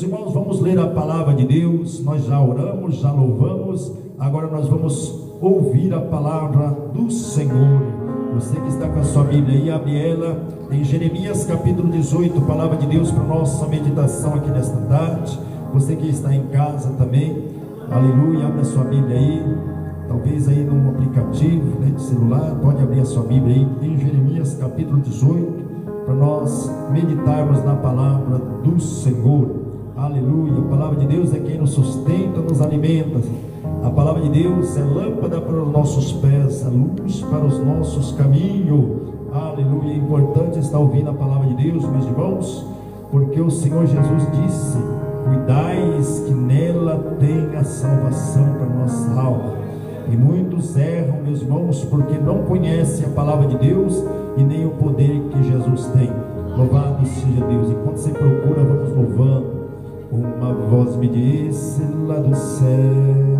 Irmãos, vamos ler a palavra de Deus. Nós já oramos, já louvamos. Agora nós vamos ouvir a palavra do Senhor. Você que está com a sua Bíblia aí, abre ela em Jeremias capítulo 18, palavra de Deus para nossa meditação aqui nesta tarde. Você que está em casa também, aleluia, abre a sua Bíblia aí, talvez aí num aplicativo, né, de celular, pode abrir a sua Bíblia aí em Jeremias capítulo 18, para nós meditarmos na palavra do Senhor. Aleluia, a palavra de Deus é quem nos sustenta, nos alimenta. A palavra de Deus é lâmpada para os nossos pés, a luz para os nossos caminhos. Aleluia, é importante estar ouvindo a palavra de Deus, meus irmãos, porque o Senhor Jesus disse: cuidais que nela tem a salvação para a nossa alma. E muitos erram, meus irmãos, porque não conhecem a palavra de Deus e nem o poder que Jesus tem. Louvado seja Deus. Enquanto você procura, vamos louvando. Uma voz me disse lá do céu: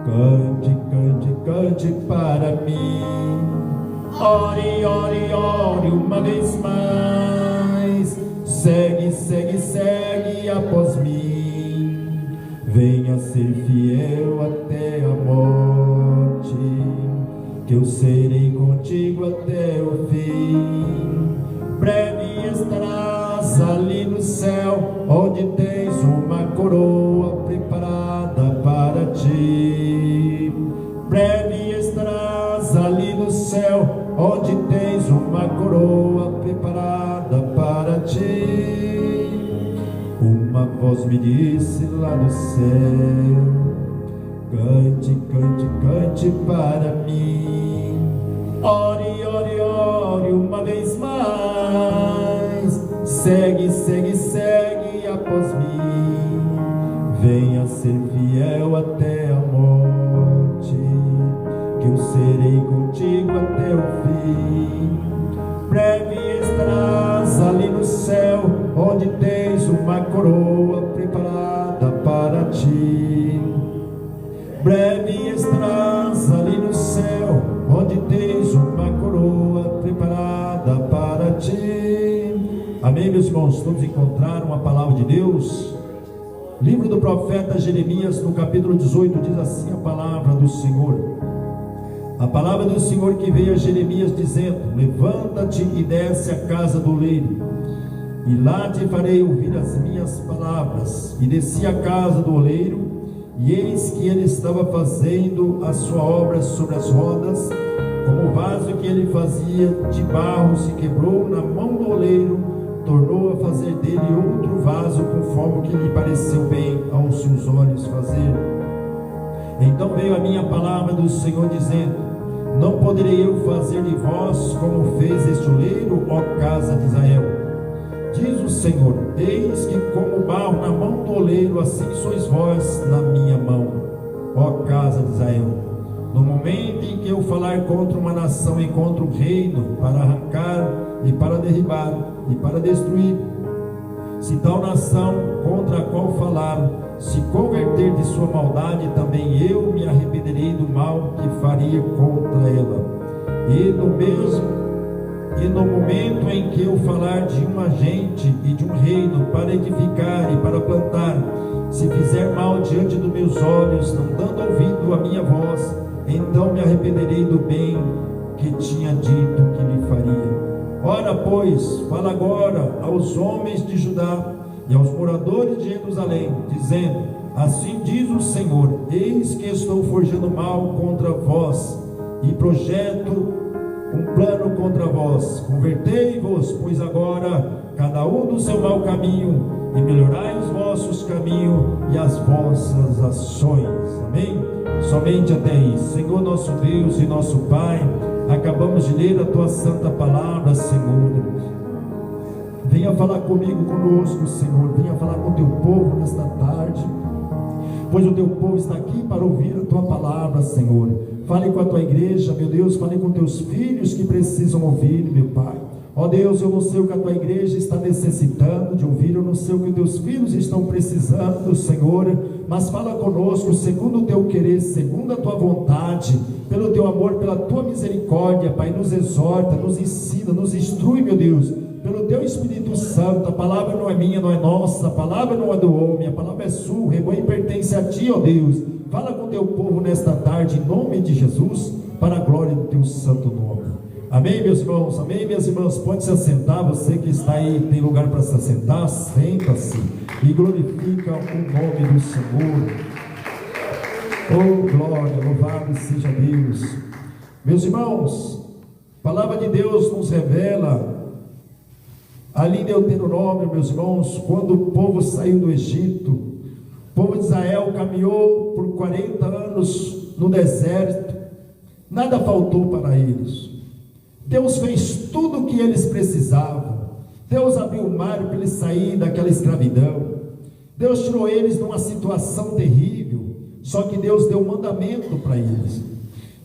cante, cante, cante para mim. Ore, ore, ore uma vez mais. Segue, segue, segue após mim. Venha ser fiel até a morte, que eu serei contigo até o fim. Breve estarás ali no céu, onde tens uma coroa preparada para ti. Breve estarás ali no céu, onde tens uma coroa preparada para ti. Uma voz me disse lá do céu: cante, cante, cante para mim. Ore, ore, ore uma vez mais. Segue, segue, segue após mim. Venha ser fiel até a morte, que eu serei contigo até o fim. Breve estarás ali no céu, onde tens uma coroa preparada para ti. Breve estarás ali no céu, onde tens uma coroa preparada para ti. Amém, meus irmãos? Todos encontraram a palavra de Deus? Livro do profeta Jeremias, no capítulo 18, diz assim a palavra do Senhor. A palavra do Senhor que veio a Jeremias dizendo: levanta-te e desce à casa do oleiro, e lá te farei ouvir as minhas palavras. E desci à casa do oleiro, e eis que ele estava fazendo a sua obra sobre as rodas. Como o vaso que ele fazia de barro se quebrou na mão do oleiro, tornou a fazer dele outro vaso, conforme o que lhe pareceu bem aos seus olhos fazer. Então veio a minha palavra do Senhor dizendo: não poderei eu fazer de vós como fez este oleiro, ó casa de Israel? Diz o Senhor: eis que como barro na mão do oleiro, assim sois vós na minha mão, ó casa de Israel. No momento em que eu falar contra uma nação e contra um reino, para arrancar e para derribar e para destruir, se tal nação contra a qual falar se converter de sua maldade, também eu me arrependerei do mal que faria contra ela. E no momento em que eu falar de uma gente e de um reino para edificar e para plantar, se fizer mal diante dos meus olhos, não dando ouvido à minha voz, então me arrependerei do bem que tinha dito que lhe faria. Ora, pois, fala agora aos homens de Judá e aos moradores de Jerusalém, dizendo: assim diz o Senhor: eis que estou forjando mal contra vós e projeto um plano contra vós. Convertei-vos, pois agora, cada um do seu mau caminho, e melhorai os vossos caminhos e as vossas ações. Amém? Somente até aí. Senhor nosso Deus e nosso Pai, acabamos de ler a Tua santa palavra, Senhor. Venha falar comigo, conosco, Senhor. Venha falar com o Teu povo nesta tarde, pois o Teu povo está aqui para ouvir a Tua palavra, Senhor. Fale com a Tua igreja, meu Deus. Fale com Teus filhos que precisam ouvir, meu Pai. Ó Deus, eu não sei o que a Tua igreja está necessitando de ouvir, eu não sei o que Teus filhos estão precisando, Senhor, mas fala conosco segundo o Teu querer, segundo a Tua vontade, pelo Teu amor, pela Tua misericórdia, Pai. Nos exorta, nos ensina, nos instrui, meu Deus, pelo teu Espírito Santo. A palavra não é minha, não é nossa, a palavra não é do homem, a palavra é sua, o rebanho pertence a ti, ó Deus. Fala com o teu povo nesta tarde, em nome de Jesus, para a glória do teu santo nome. Amém, meus irmãos, amém, minhas irmãs. Pode se assentar, você que está aí, tem lugar para se assentar, senta-se e glorifica o nome do Senhor. Oh glória, louvado seja Deus. Meus irmãos, a palavra de Deus nos revela ali em Deuteronômio, meus irmãos, quando o povo saiu do Egito, o povo de Israel caminhou por 40 anos no deserto, nada faltou para eles. Deus fez tudo o que eles precisavam. Deus abriu o mar para eles saírem daquela escravidão. Deus tirou eles de uma situação terrível. Só que Deus deu mandamento para eles.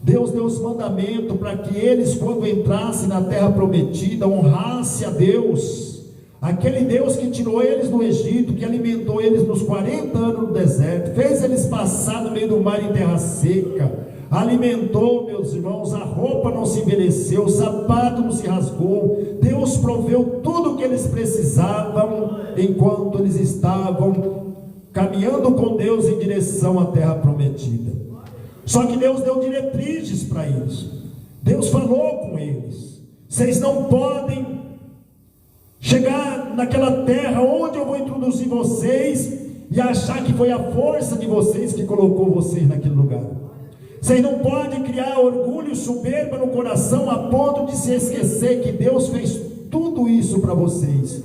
Deus deu os mandamentos para que eles, quando entrassem na terra prometida, honrassem a Deus, aquele Deus que tirou eles do Egito, que alimentou eles nos 40 anos no deserto, fez eles passar no meio do mar em terra seca, alimentou, meus irmãos, a roupa não se envelheceu, o sapato não se rasgou. Deus proveu tudo o que eles precisavam enquanto eles estavam caminhando com Deus em direção à terra prometida. Só que Deus deu diretrizes para eles. Deus falou com eles: vocês não podem chegar naquela terra onde eu vou introduzir vocês e achar que foi a força de vocês que colocou vocês naquele lugar. Vocês não podem criar orgulho e soberba no coração a ponto de se esquecer que Deus fez tudo isso para vocês.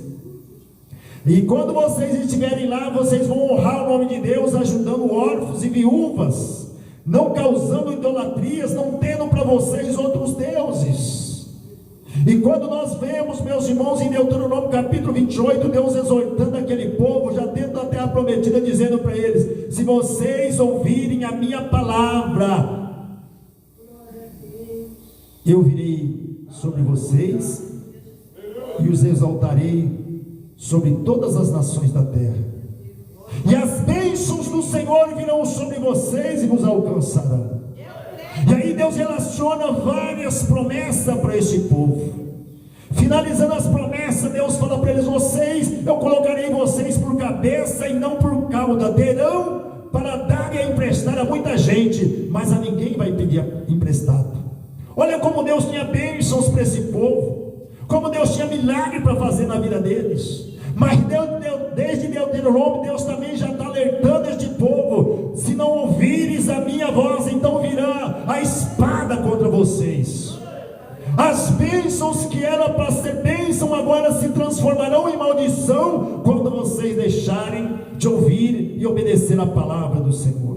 E quando vocês estiverem lá, vocês vão honrar o nome de Deus, ajudando órfãos e viúvas, não causando idolatrias, não tendo para vocês outros deuses. E quando nós vemos, meus irmãos, em Deuteronômio capítulo 28, Deus exortando aquele povo, já dentro da terra prometida, dizendo para eles: se vocês ouvirem a minha palavra, eu virei sobre vocês e os exaltarei sobre todas as nações da terra, e as bênçãos do Senhor virão sobre vocês e vos alcançarão. E aí Deus relaciona várias promessas para este povo. Finalizando as promessas, Deus fala para eles: vocês, eu colocarei vocês por cabeça e não por cauda. Terão para dar e emprestar a muita gente, mas a ninguém vai pedir emprestado. Olha como Deus tinha bênçãos para esse povo, como Deus tinha milagre para fazer na vida deles. Mas desde Deuteronômio, Deus também já está alertando este povo: se não ouvires a minha voz, então virá a espada contra vocês. As bênçãos que eram para ser bênção agora se transformarão em maldição quando vocês deixarem de ouvir e obedecer a palavra do Senhor.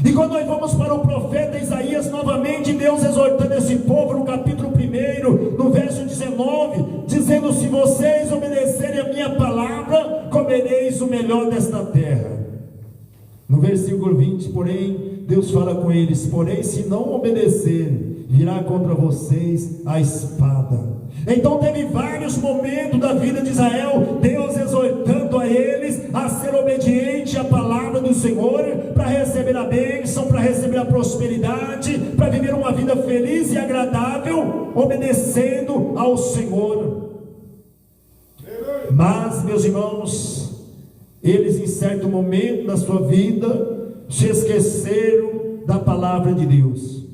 E quando nós vamos para o profeta Isaías, novamente Deus exortando esse povo no capítulo 1, no verso 19, dizendo: se vocês obedecerem a minha palavra, comereis o melhor desta terra. No versículo 20, porém, Deus fala com eles: porém, se não obedecerem, virá contra vocês a espada. Então teve vários momentos da vida de Israel, Deus exortando a eles a ser obediente à palavra do Senhor, para receber a bênção, para receber a prosperidade, para viver uma vida feliz e agradável, obedecendo ao Senhor. Mas, meus irmãos, eles em certo momento da sua vida se esqueceram da palavra de Deus,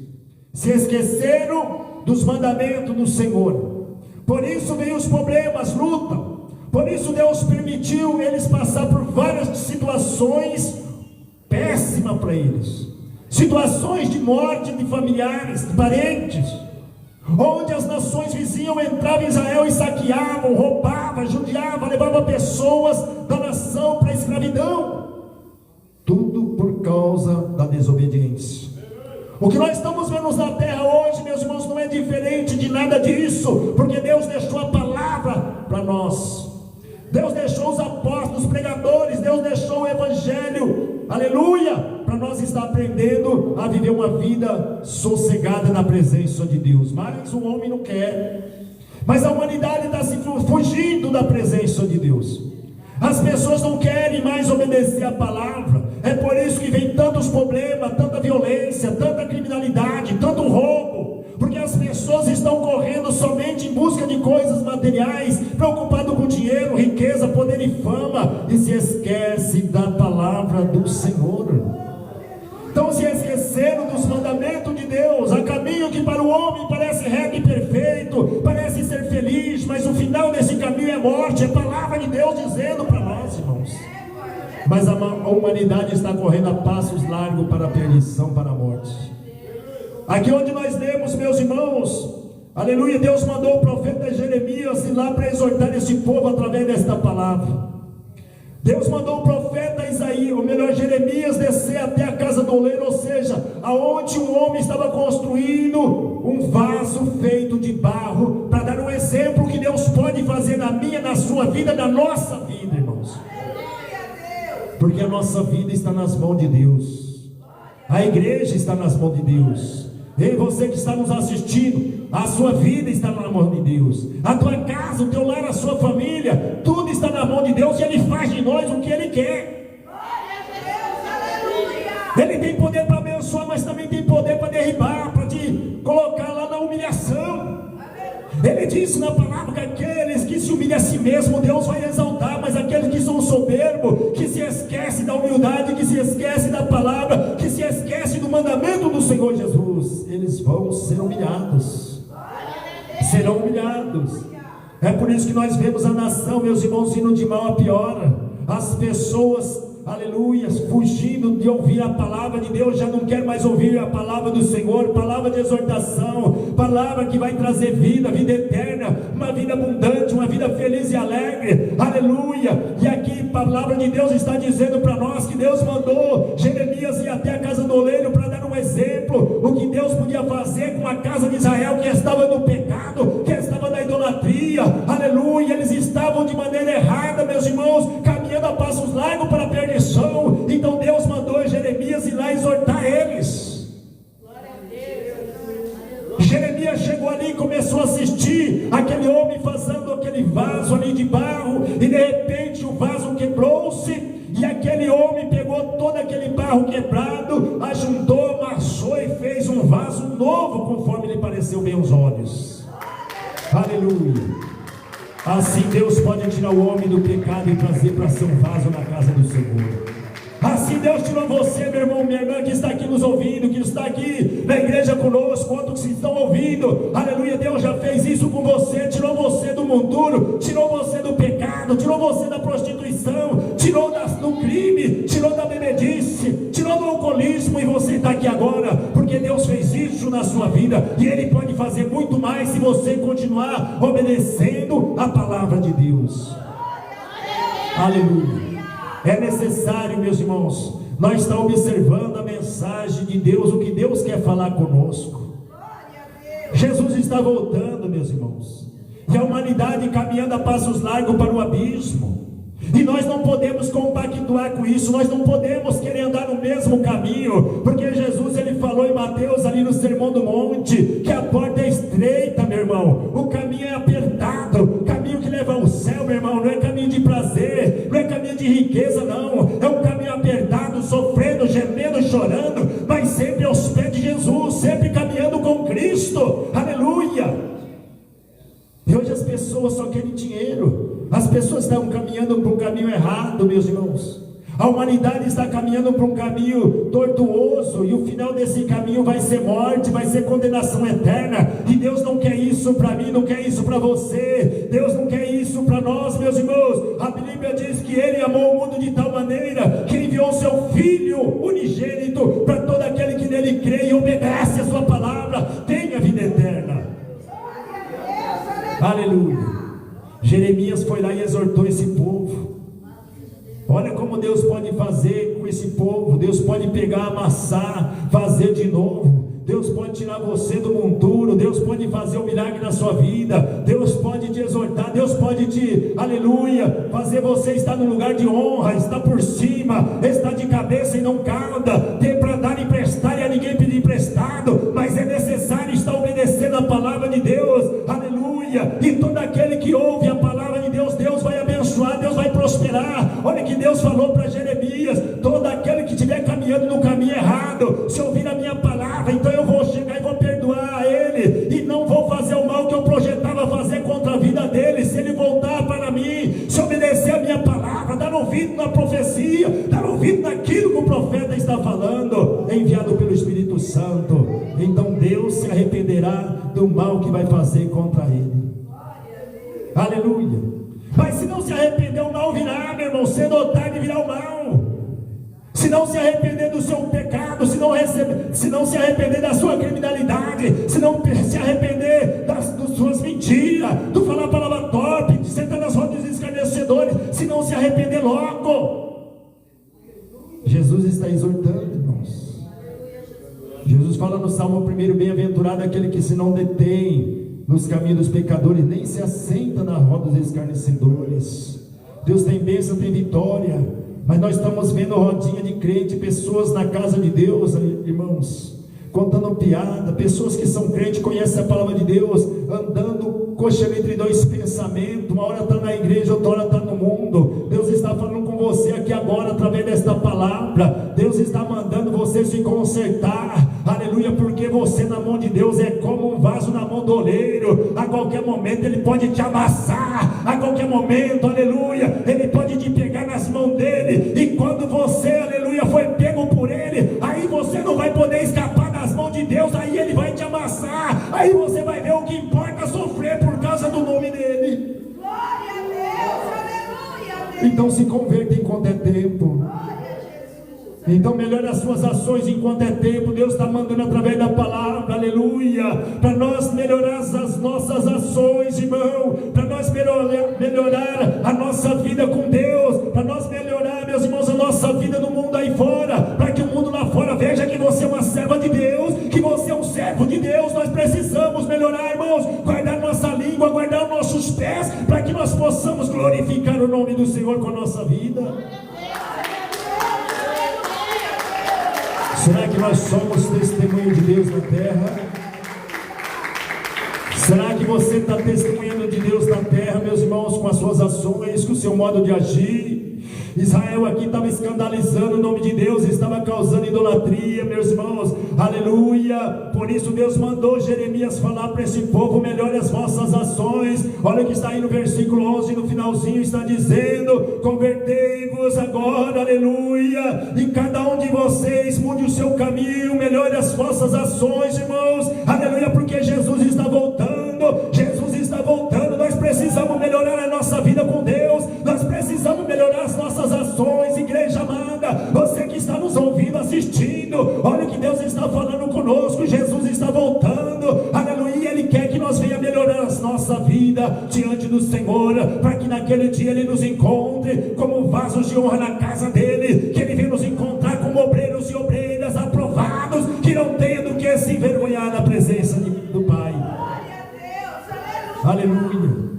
se esqueceram dos mandamentos do Senhor. Por isso veio os problemas, luta. Por isso Deus permitiu eles passar por várias situações péssimas para eles, situações de morte de familiares, de parentes, onde as nações vizinhas entravam em Israel e saqueavam, roubavam, judiavam, levavam pessoas da nação para a escravidão, tudo por causa da desobediência. O que nós estamos vendo na terra hoje, meus irmãos, não é diferente de nada disso, porque Deus deixou a palavra para nós. Deus deixou os apóstolos, os pregadores, Deus deixou o evangelho, aleluia, para nós estar aprendendo a viver uma vida sossegada na presença de Deus. Mas o homem não quer, mas a humanidade está se fugindo da presença de Deus. As pessoas não querem mais obedecer a palavra. É por isso que vem tantos problemas, tanta violência, tanta criminalidade, tanto roubo, porque as pessoas estão correndo somente em busca de coisas materiais, preocupado com dinheiro, riqueza, poder e fama, e se esquece da palavra do Senhor. Então se esqueceram dos mandamentos de Deus. Há caminho que para o homem parece reto e perfeito, parece ser feliz, mas o final desse caminho é morte. É a palavra de Deus dizendo para nós, irmãos. Mas a humanidade está correndo a passos largos para a perdição, para a morte. Aqui onde nós lemos, meus irmãos, aleluia, Deus mandou o profeta Jeremias ir lá para exortar esse povo através desta palavra. Deus mandou o profeta Isaías, ou melhor, Jeremias, descer até a casa do oleiro, ou seja, aonde um homem estava construindo um vaso feito de barro, para dar um exemplo que Deus pode fazer na minha, na sua vida, na nossa vida, irmãos. Porque a nossa vida está nas mãos de Deus, a igreja está nas mãos de Deus. Ei, você que está nos assistindo, a sua vida está na mão de Deus, a tua casa, o teu lar, a sua família, tudo está na mão de Deus, e Ele faz de nós o que Ele quer. Ele tem poder para abençoar, mas também tem poder para derribar, para te colocar lá na humilhação. Ele disse na palavra que aqueles que se humilham a si mesmo, Deus vai exaltar, mas aqueles que são soberbos, que se esquecem da humildade, que se esquecem da palavra, que se esquecem do mandamento do Senhor Jesus, eles vão ser humilhados, serão humilhados. É por isso que nós vemos a nação, meus irmãos, indo de mal a pior. As pessoas, aleluia, fugindo de ouvir a palavra de Deus, já não quer mais ouvir a palavra do Senhor, palavra de exortação, palavra que vai trazer vida, vida eterna, uma vida abundante, uma vida feliz e alegre, aleluia. E aqui a palavra de Deus está dizendo para nós que Deus mandou Jeremias ir até a casa do oleiro para dar um exemplo, o que Deus podia fazer com a casa de Israel, que estava no pecado, que estava na idolatria, aleluia. Eles estavam de maneira errada, meus irmãos, caminhando a passos largos para a perdição. Então Deus mandou Jeremias ir lá exortar eles. Jeremias chegou ali e começou a assistir aquele homem fazendo aquele vaso ali de barro, e de repente o vaso quebrou-se, e aquele homem pegou todo aquele barro quebrado, ajuntou, amassou e fez um vaso novo, conforme lhe pareceu bem aos olhos. Aleluia. Assim Deus pode tirar o homem do pecado e trazer para ser um vaso na casa do Senhor. Assim Deus tirou você, meu irmão, minha irmã, que está aqui nos ouvindo, que está aqui na igreja conosco, quantos que estão ouvindo, aleluia. Deus já fez isso com você, tirou você do monturo, tirou você do pecado, tirou você da prostituição, tirou do crime, tirou da bebedice, tirou do alcoolismo, e você está aqui agora, porque Deus fez isso na sua vida, e Ele pode fazer muito mais se você continuar obedecendo a palavra de Deus. Aleluia. É necessário, meus irmãos, nós estamos observando a mensagem de Deus, o que Deus quer falar conosco. Jesus está voltando, meus irmãos, e a humanidade caminhando a passos largos para o abismo, e nós não podemos compactuar com isso, nós não podemos querer andar no mesmo caminho, porque Jesus, ele falou em Mateus, ali no Sermão do Monte, que a porta é estreita, meu irmão, o caminho é apertado, o caminho que leva ao céu, meu irmão, não é caminho de prazer, não é caminho de riqueza, não, é um caminho apertado, sofrendo, gemendo, chorando, mas sempre aos pés de Jesus, sempre caminhando com Cristo, aleluia. E hoje as pessoas só querem dinheiro, as pessoas estão caminhando para um caminho errado, meus irmãos. A humanidade está caminhando para um caminho tortuoso, e o final desse caminho vai ser morte, vai ser condenação eterna. E Deus não quer isso para mim, não quer isso para você, Deus não quer isso para nós, meus irmãos. A Bíblia diz que Ele amou o mundo de tal maneira que enviou o seu Filho unigênito para todo aquele que nele crê e obedece a sua palavra, tem a vida eterna. Aleluia. Jeremias foi lá e exortou esse povo. Olha como Deus pode fazer com esse povo. Deus pode pegar, amassar, fazer de novo. Deus pode tirar você do monturo. Deus pode fazer um milagre na sua vida. Deus pode te exortar. Deus pode te, aleluia, fazer você estar no lugar de honra, estar por cima, estar de cabeça e não cauda, ter para dar e emprestar e a ninguém pedir emprestado. Mas é necessário estar obedecendo a palavra de Deus, aleluia. E todo aquele que ouve a palavra de Deus, Deus vai abençoar, Deus vai prosperar. Olha que Deus falou para Jeremias: todo aquele que estiver caminhando no caminho errado, se ouvir a minha palavra, então eu vou chegar e vou perdoar a ele, e não vou fazer o mal que eu projetava fazer contra a vida profecia, dar ouvido naquilo que o profeta está falando, enviado pelo Espírito Santo. Então Deus se arrependerá do mal que vai fazer contra ele. Aleluia. Mas se não se arrepender, o mal virá, meu irmão. Cedo ou tarde virá o mal. Se não se arrepender do seu pecado, se não se arrepender da sua criminalidade, se não se arrepender das suas mentiras, do falar palavra torpe, de sentar nas rodas dos escarnecedores, se não se arrepender logo. Jesus está exortando, irmãos. Jesus fala no Salmo 1: bem-aventurado aquele que se não detém nos caminhos dos pecadores, nem se assenta na roda dos escarnecedores. Deus tem bênção, tem vitória. Mas nós estamos vendo rodinha de crente, pessoas na casa de Deus, irmãos, contando piada, pessoas que são crentes, conhecem a palavra de Deus, andando coxando entre dois pensamentos, uma hora está na igreja, outra hora está no mundo. Deus está falando com você aqui agora, através desta palavra. Deus está mandando você se consertar, aleluia, porque você na mão de Deus é como um vaso na mão do oleiro. A qualquer momento ele pode te amassar, a qualquer momento, aleluia, ele pode te pegar nas mãos dele, e quando você, aleluia, foi pego por ele, aí você não vai poder escapar das mãos de Deus, aí ele vai te amassar, aí você vai ver o que importa sofrer por causa do nome dele. Glória a Deus, aleluia. Então se converta enquanto é tempo. Então melhore as suas ações enquanto é tempo. Deus está mandando através da palavra, aleluia, para nós melhorar as nossas ações, irmão, para nós melhorar a nossa vida com Deus, para nós melhorar, meus irmãos, a nossa vida no mundo aí fora, para que o mundo lá fora veja que você é uma serva de Deus, que você é um servo de Deus. Nós precisamos melhorar, irmãos, guardar nossa língua, guardar nossos pés, para que nós possamos glorificar o nome do Senhor com a nossa vida. Será que nós somos testemunho de Deus na terra? Será que você está testemunhando de Deus na terra, meus irmãos, com as suas ações, com o seu modo de agir? Israel aqui estava escandalizando o nome de Deus, estava causando idolatria, meus irmãos, aleluia. Por isso Deus mandou Jeremias falar para esse povo: melhore as vossas ações. Olha o que está aí no versículo 11, no finalzinho está dizendo: convertei-vos agora, aleluia, e cada um de vocês mude o seu caminho, melhore as vossas ações, irmãos, aleluia, porque Jesus está voltando, Jesus está voltando. Nós precisamos melhorar a nossa vida com Deus, nós precisamos melhorar as nossas ações, igreja amada, você que está nos ouvindo, assistindo, olha o que Deus está falando conosco. Jesus está voltando, aleluia, Ele quer que nós venhamos melhorar a nossa vida diante do Senhor, para que naquele dia Ele nos encontre como vasos de honra na casa dEle, que Ele venha nos encontrar como obreiros e obreiras aprovados, que não tenham do que se envergonhar na presença do Pai. Aleluia.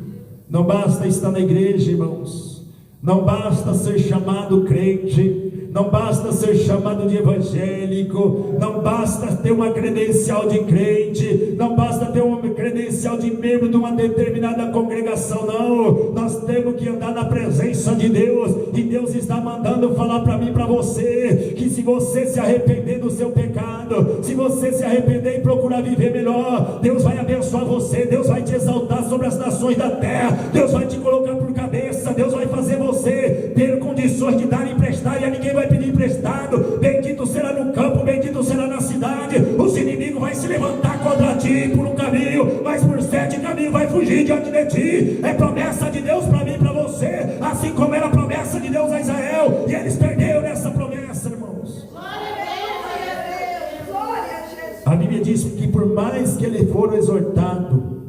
Não basta estar na igreja, irmãos, não basta ser chamado crente, não basta ser chamado de evangélico, não basta ter uma credencial de crente, não basta ter uma credencial de membro de uma determinada congregação, não. Nós temos que andar na presença de Deus, e Deus está mandando falar para mim e para você, que se você se arrepender do seu pecado, se você se arrepender e procurar viver melhor, Deus vai abençoar você, Deus vai te exaltar sobre as nações da terra, Deus vai te colocar por cabeça, Deus vai fazer você ter condições de dar e emprestar, e a ninguém vai pedir emprestado. Bendito será no campo, bendito será na cidade. Os inimigos vão se levantar contra ti por um caminho, mas por 7 caminhos vai fugir diante de ti. É promessa de Deus para mim e para você, assim como era a promessa de Deus a Israel, e eles perderam essa promessa, irmãos. A Bíblia diz que por mais que ele for exortado,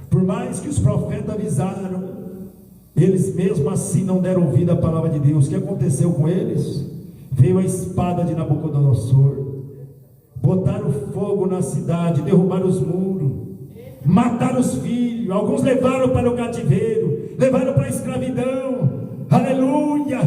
por mais que os profetas avisaram, eles mesmo assim não deram ouvido à palavra de Deus. O que aconteceu com eles? Veio a espada de Nabucodonosor, botaram fogo na cidade, derrubaram os muros, mataram os filhos, alguns levaram para o cativeiro, levaram para a escravidão, aleluia,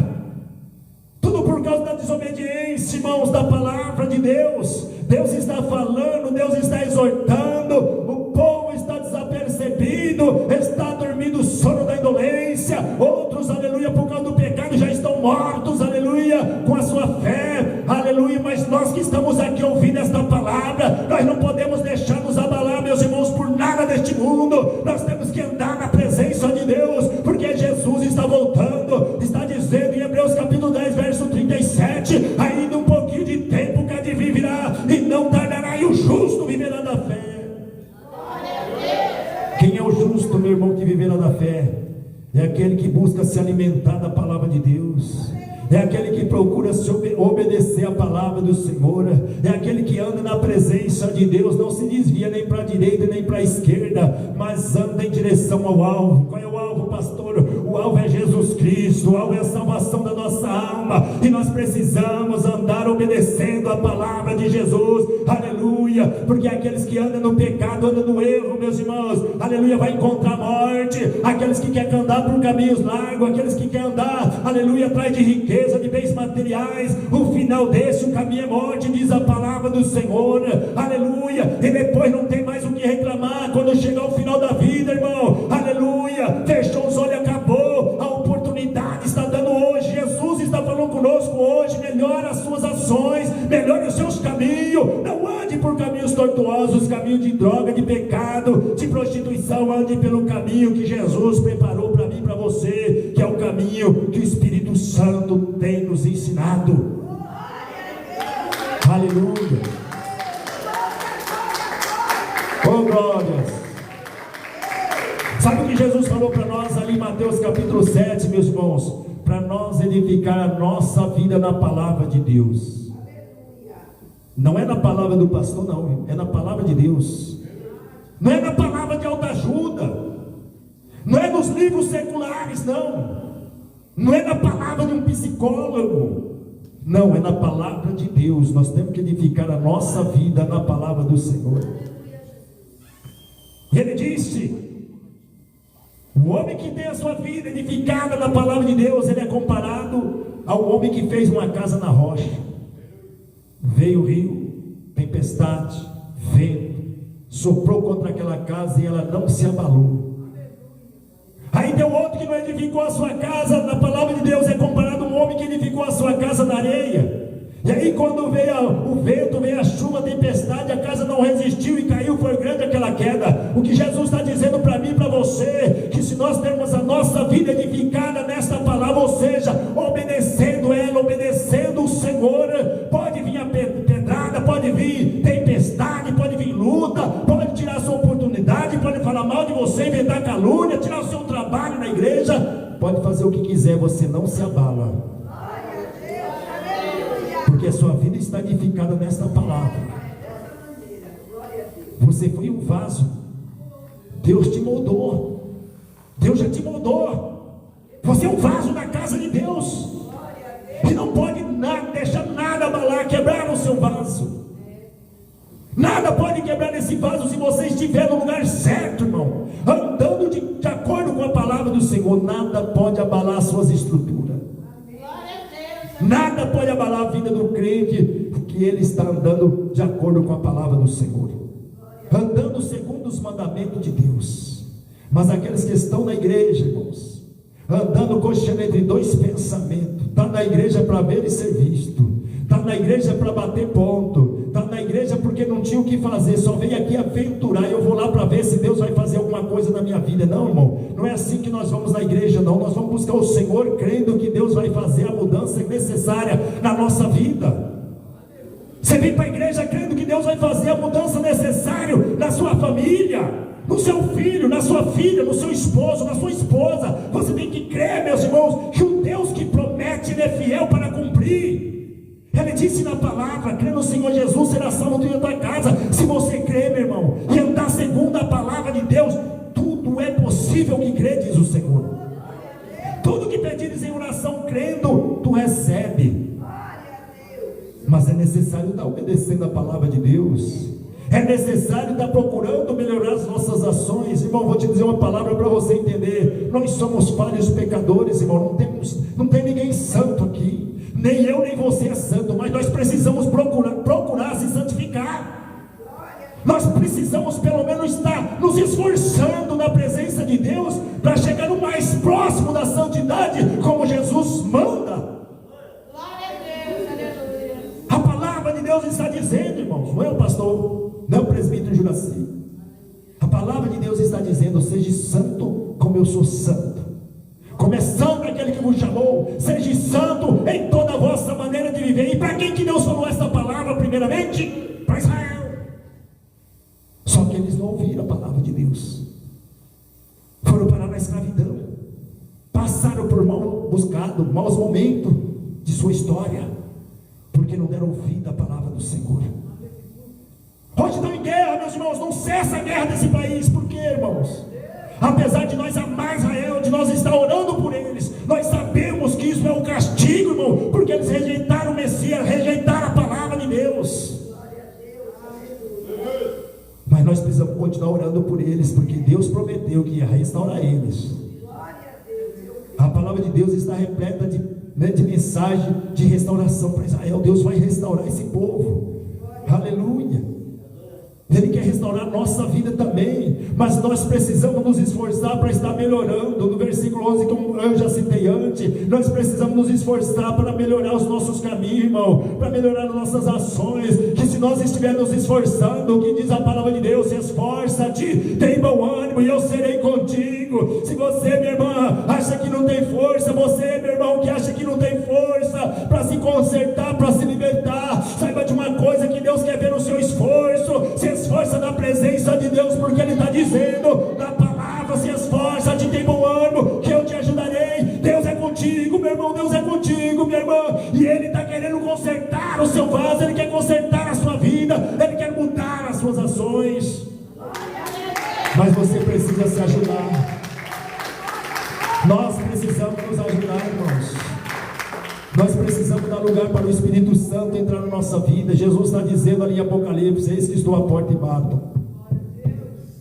tudo por causa da desobediência, irmãos, da palavra de Deus. Deus está falando, Deus está exortando, o povo está desapercebido, está dormindo o sono da indolência. Outros, aleluia, por causa do pecado já estão mortos, aleluia, com a sua fé, aleluia. Mas nós que estamos aqui ouvindo esta palavra, nós não podemos deixar nos abalar, meus irmãos, por nada deste mundo. Nós temos que andar na presença de Deus, porque Jesus está voltando. Está dizendo em Hebreus capítulo 10, busca se alimentar da palavra de Deus, é aquele que procura obedecer a palavra do Senhor, é aquele que anda na presença de Deus, não se desvia nem para a direita nem para a esquerda, mas anda em direção ao alvo. Qual é o alvo, pastor? O alvo é Jesus Cristo, o alvo é a salvação da nossa alma, e nós precisamos andar obedecendo a palavra de Jesus, aleluia, porque aqueles que andam no pecado, andam no erro, meus irmãos, aleluia, vai encontrar morte. Aqueles que querem andar por caminhos largos, aqueles que querem andar, aleluia, atrás de riqueza, de bens materiais, o final desse, o caminho é morte, diz a palavra do Senhor, aleluia, e depois não tem mais o que reclamar, quando chegar ao final da vida, irmão, aleluia, fechou os olhos, acabou, a oportunidade está dando hoje, Jesus está falando conosco hoje, melhore as suas ações, melhore os seus caminhos, não ande por caminhos tortuosos, caminho de droga, de pecado, de prostituição, ande pelo caminho que Jesus preparou para mim e para você, que é o caminho que o Espírito Santo tem nos ensinado. Aleluia. Oh glórias. Sabe o que Jesus falou para nós ali em Mateus capítulo 7, meus irmãos? Para nós edificar a nossa vida na palavra de Deus. Não é na palavra do pastor, não, é na palavra de Deus. Não é na palavra de autoajuda, não é nos livros seculares, não. Não é na palavra de um psicólogo, não, é na palavra de Deus. Nós temos que edificar a nossa vida na palavra do Senhor. E ele disse: o homem que tem a sua vida edificada na palavra de Deus, ele é comparado ao homem que fez uma casa na rocha. Veio o rio, tempestade, vento, soprou contra aquela casa e ela não se abalou. Aí tem outro que não edificou a sua casa, na palavra de Deus é comparado a um homem que edificou a sua casa na areia. E aí quando veio o vento, veio a chuva, a tempestade, a casa não resistiu e caiu, foi grande aquela queda. O que Jesus está dizendo para mim e para você, que se nós temos a nossa vida edificada nesta palavra, ou seja, obedecendo ela, obedecendo o Senhor, pode vir a pedrada, pode vir tempestade, pode vir luta, pode tirar a sua oportunidade, pode falar mal de você, inventar calúnia, tirar o seu trabalho na igreja, pode fazer o que quiser, você não se abala, porque a sua vida está edificada nesta palavra. Você foi um vaso, Deus te moldou, Deus já te moldou. Você é um vaso da casa de Deus, e não pode deixar nada abalar, quebrar o seu vaso. Nada pode quebrar nesse vaso se você estiver no lugar certo, irmão, andando de acordo com a palavra do Senhor. Nada pode abalar suas estruturas. Nada pode abalar a vida do crente, porque ele está andando de acordo com a palavra do Senhor, andando segundo os mandamentos de Deus. Mas aqueles que estão na igreja, irmãos, andando coxando entre dois pensamentos, está na igreja para ver e ser visto, está na igreja para bater ponto, está na igreja porque não tinha o que fazer, só veio aqui aventurar, eu vou lá para ver se Deus vai fazer alguma coisa na minha vida. Não, irmão, não é assim que nós vamos na igreja, não. Nós vamos buscar o Senhor, crendo que Deus vai fazer a mudança necessária na nossa vida. Você vem para a igreja crendo que Deus vai fazer a mudança necessária na sua família, no seu filho, na sua filha, no seu esposo, na sua esposa. Você tem que crer, meus irmãos, que o Deus que promete, Ele é fiel para cumprir. Ele disse na palavra: crê no Senhor Jesus, será salvo tu e a tua casa. Se você crer, meu irmão, e andar segundo a palavra de Deus, tudo é possível que crê, diz o Senhor. Tudo que pedires em oração crendo, tu recebe. Mas é necessário estar obedecendo a palavra de Deus. É necessário estar procurando melhorar as nossas ações. Irmão, vou te dizer uma palavra para você entender. Nós somos falhos pecadores, irmão. Não tem ninguém santo aqui. Nem eu, nem você é santo. Mas nós precisamos procurar se santificar. Nós precisamos pelo menos estar nos esforçando na presença de Deus, para chegar no mais próximo da santidade, como Jesus manda. A palavra de Deus está dizendo, irmãos, não é o pastor, não é o presbítero Juraci. A palavra de Deus está dizendo: seja santo como eu sou santo. Como é santo aquele que vos chamou, seja santo em toda a vossa maneira de viver. E para quem que Deus falou essa palavra primeiramente? Para Israel. Só que eles não ouviram a palavra de Deus, foram parar na escravidão, passaram momento de sua história, porque não deram ouvido à palavra do Senhor. Hoje estão em guerra, meus irmãos, não cessa a guerra desse país. Por quê, irmãos? Apesar de nós amar Israel, de nós estar orando por eles, nós sabemos que isso é um castigo, irmão, porque eles rejeitaram o Messias, rejeitaram a palavra de Deus. Mas nós precisamos continuar orando por eles, porque Deus prometeu que ia restaurar eles. A palavra de Deus está repleta de mensagem de restauração para Israel. Deus vai restaurar esse povo. Aleluia. Ele quer restaurar a nossa vida também, mas nós precisamos nos esforçar para estar melhorando. No versículo 11, como eu já citei antes, nós precisamos nos esforçar para melhorar os nossos caminhos, irmão, para melhorar as nossas ações. Que se nós estivermos nos esforçando, o que diz a palavra de Deus: se esforça-te, tem bom ânimo e eu serei contigo. Se você, minha irmã, acha que não tem força, você, meu irmão, que acha que não tem força para se consertar, para se libertar, saiba de uma coisa, que Deus quer ver o seu esforço. Se esforça na presença de Deus, porque Ele está dizendo na palavra: se esforça, te tem bom ânimo, que eu te ajudarei. Deus é contigo, meu irmão, Deus é contigo, minha irmã, e Ele está querendo consertar o seu vaso, Ele quer consertar a sua vida, Ele quer mudar as suas ações, mas você precisa se ajudar. Nós precisamos nos ajudar, irmãos. Nós precisamos dar lugar para o Espírito Santo entrar na nossa vida. Jesus está dizendo ali em Apocalipse: eis que estou à porta e bato.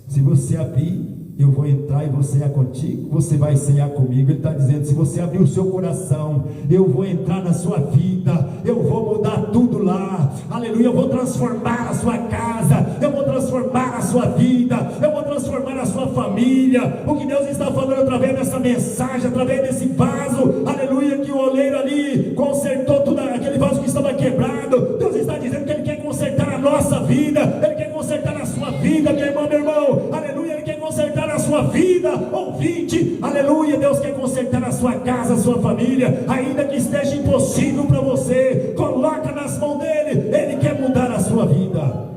Se você abrir, eu vou entrar e vou cear contigo, você vai cear comigo. Ele está dizendo: se você abrir o seu coração, eu vou entrar na sua vida, eu vou mudar tudo lá, aleluia, eu vou transformar a sua casa, eu vou transformar a sua vida, eu vou transformar a sua família. O que Deus está falando através dessa mensagem, através desse vaso, aleluia, que o oleiro ali consertou tudo, aquele vaso que estava quebrado. Deus está dizendo que Ele quer consertar a nossa vida, Ele quer consertar a sua vida, minha irmã, meu irmão, aleluia. Ele quer consertar a sua vida, ouvinte, aleluia. Deus quer consertar a sua casa, a sua família, ainda que esteja impossível para você, coloca nas mãos dele. Ele quer mudar a sua vida,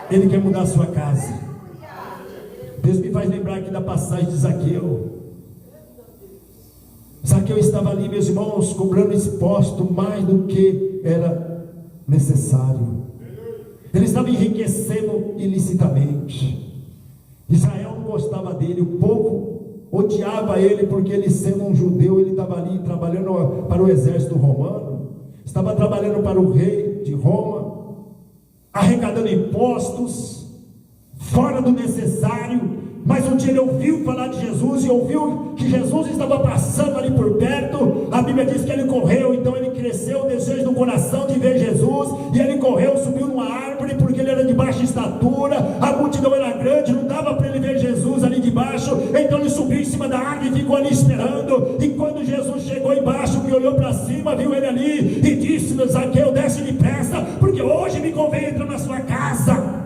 Ele quer mudar a sua casa. Deus me faz lembrar aqui da passagem de Zaqueu. Zaqueu estava ali, meus irmãos, cobrando imposto mais do que era necessário. Ele estava enriquecendo ilicitamente. Israel não gostava dele, o povo odiava ele, porque ele, sendo um judeu, ele estava ali trabalhando para o exército romano, estava trabalhando para o rei de Roma, arrecadando impostos fora do necessário. Mas um dia ele ouviu falar de Jesus, e ouviu que Jesus estava passando ali por perto. A Bíblia diz que ele correu, então ele cresceu o desejo do coração de ver Jesus, e ele correu, subiu numa árvore, porque ele era de baixa estatura, a multidão era grande, não dava para ele ver Jesus ali de baixo. Então ele subiu em cima da árvore e ficou ali esperando. E quando Jesus chegou embaixo, que olhou para cima, viu ele ali e disse: Zaqueu, desce depressa, porque hoje me convém entrar na sua casa.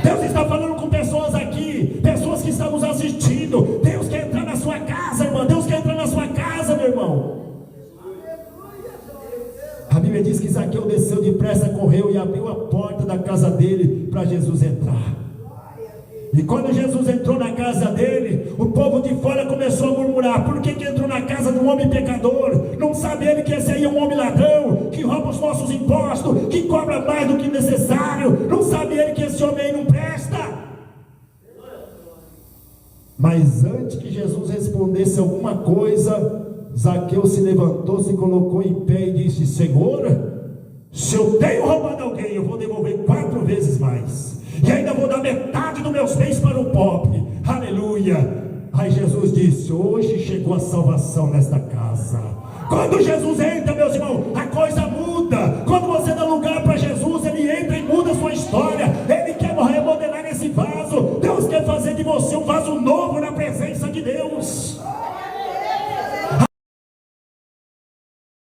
Deus está falando com pessoas aqui, pessoas que estão nos assistindo. Deus quer entrar na sua casa, irmã. Deus quer entrar na sua casa, meu irmão. A Bíblia diz que Zaqueu desceu depressa, correu e abriu a porta da casa dele para Jesus entrar. E quando Jesus entrou na casa dele, o povo de fora começou a murmurar: por que entrou na casa de um homem pecador? Não sabe ele que esse aí é um homem ladrão, que rouba os nossos impostos, que cobra mais do que necessário? Não sabe ele que esse homem aí não presta? Mas antes que Jesus respondesse alguma coisa, Zaqueu se levantou, se colocou em pé e disse: Senhor, se eu tenho roubado alguém, eu vou devolver 4 vezes mais, e ainda vou dar metade dos meus bens para o pobre. Aleluia. Aí Jesus disse: hoje chegou a salvação nesta casa. Quando Jesus entra, meus irmãos,